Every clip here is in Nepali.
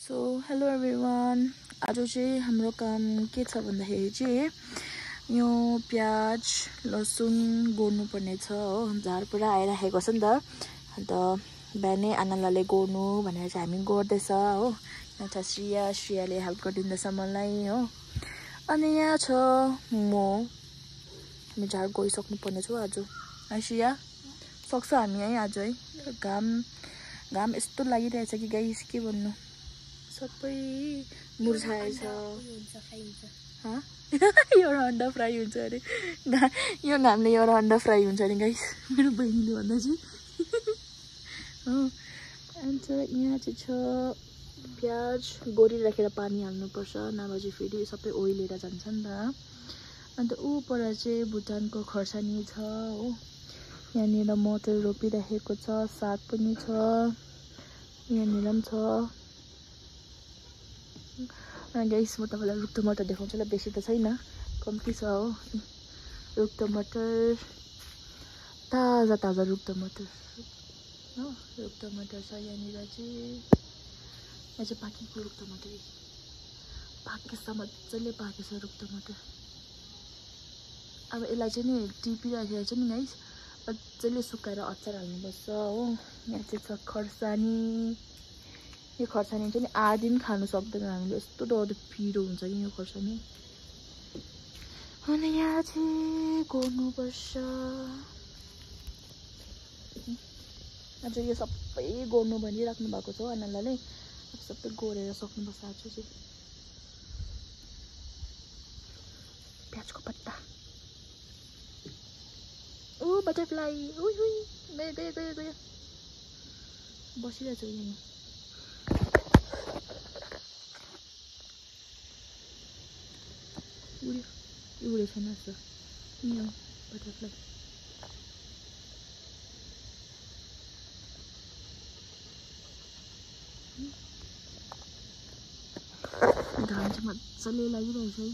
सो हेलो एभ्रिवान, आज चाहिँ हाम्रो काम के छ भन्दाखेरि चाहिँ यो प्याज लसुन गोड्नुपर्ने छ हो। झार पुरा आइराखेको छ नि त, अन्त बिहानै आनालाले गोड्नु भनेर चाहिँ हामी गोड्दैछ हो। यहाँ छ श्रियाले हेल्प गरिदिँदैछ मलाई हो। अनि यहाँ छ हामी झार गइसक्नु पर्ने छ आज है श्रिया, सक्छ हामी है आज है। घाम यस्तो लागिरहेछ कि गाइस के भन्नु, सबै मुर्छाएछ। एउटा अन्डा फ्राई हुन्छ अरे, यो घामले एउटा अन्डा फ्राई हुन्छ अरे गाइस, मेरो बहिनीले भन्दा चाहिँ हो। अन्त यहाँ चाहिँ छ प्याज गोडिराखेर पानी हाल्नुपर्छ, नभए चाहिँ फेरि सबै ओइलेर जान्छ नि त। अन्त ऊ पर चाहिँ भुटानको खर्सानी छ हो। यहाँनिर मटर रोपिराखेको छ, साग पनि छ, यहाँनिर पनि छ। गाइस म तपाईँलाई रुख टमाटर देखाउँछु ल, बेसी त छैन, कम्ती छ हो। रुख टमाटर ताजा ताजा रुख टमाटर हो, रुख टमाटर छ यहाँनिर चाहिँ। यहाँ चाहिँ पाकेको रुख टमाटर, पाकेछ मजाले पाकेछ रुख टमाटर। अब यसलाई चाहिँ नि टिपिराखेर चाहिँ नि गाइस मजाले सुकाएर अचार हाल्नुपर्छ हो। यहाँ चाहिँ छ खर्सानी, यो खर्सानी चाहिँ नि आधा दिन खानु सक्दैन हामीले, यस्तो डरले पिरो हुन्छ कि यो खर्सानी। अनि यहाँ चाहिँ गोड्नुपर्छ, आज यो सबै गोड्नु भनिराख्नु भएको छ आनालाले। अब सबै गोडेर सक्नुपर्छ आज चाहिँ। प्याजको पत्ता, ओ बटरफ्लाई, उइ गयो गयो गयो गयो, बसिरहेछ यहाँ। उडे छैन जस्तो यहाँ बटरफ्लाई। घाम चाहिँ मजाले लागिरहेछ है।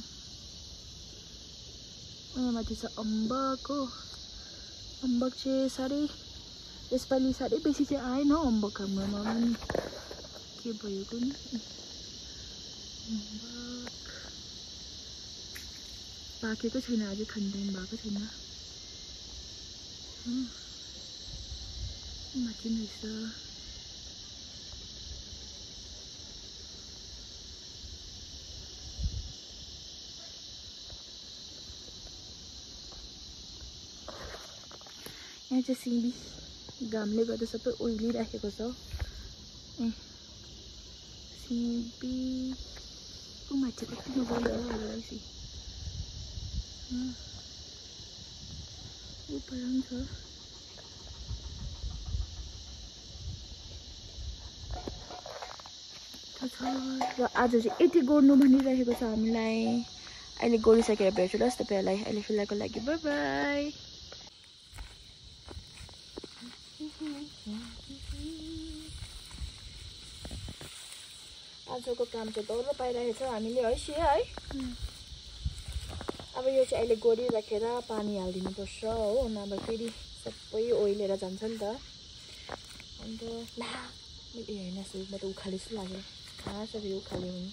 यहाँ माथि छ अम्बक हो। अम्बक चाहिँ यसपालि साह्रै बेसी चाहिँ आएन हौ अम्बक हाम्रोमा पनि, के भयो कुनि। अम्बक पाकेको छैन, अझै खाने टाइम भएको छैन। माथि पनि रहेछ। यहाँ चाहिँ सिमी, घामले गर्दा सबै ओइलिराखेको छ। सिमी माथि कति मजाले छ, ऊपर पनि छ। र आज चाहिँ यति गोड्नु भनिरहेको छ हामीलाई। अहिले गोडिसकेर भेट्छु ल तपाईँहरूलाई। अहिले फिलहालको लागि बाई बाई। आजको काम चाहिँ डल्लो पाइरहेको छ हामीले है श्रेया है। अब यो चाहिँ अहिले गोडिराखेर पानी हालिदिनुपर्छ हो, नभए फेरि सबै ओइलेर जान्छ नि त। अन्त ला ए होइन, म त उखाले जस्तो लाग्यो, कहाँ छ यो उखाले भने।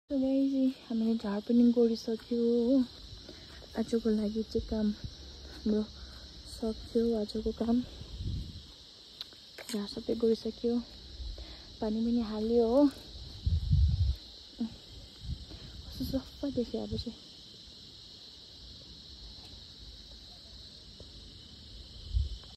So guys, हामीले झार पनि गोडिसक्यो हो। आजको लागि चाहिँ काम हाम्रो सक्यो। आजको काम झार सबै गोडिसक्यो, पानी पनि हाल्यो हो। कस्तो सफा देख्यो अब चाहिँ।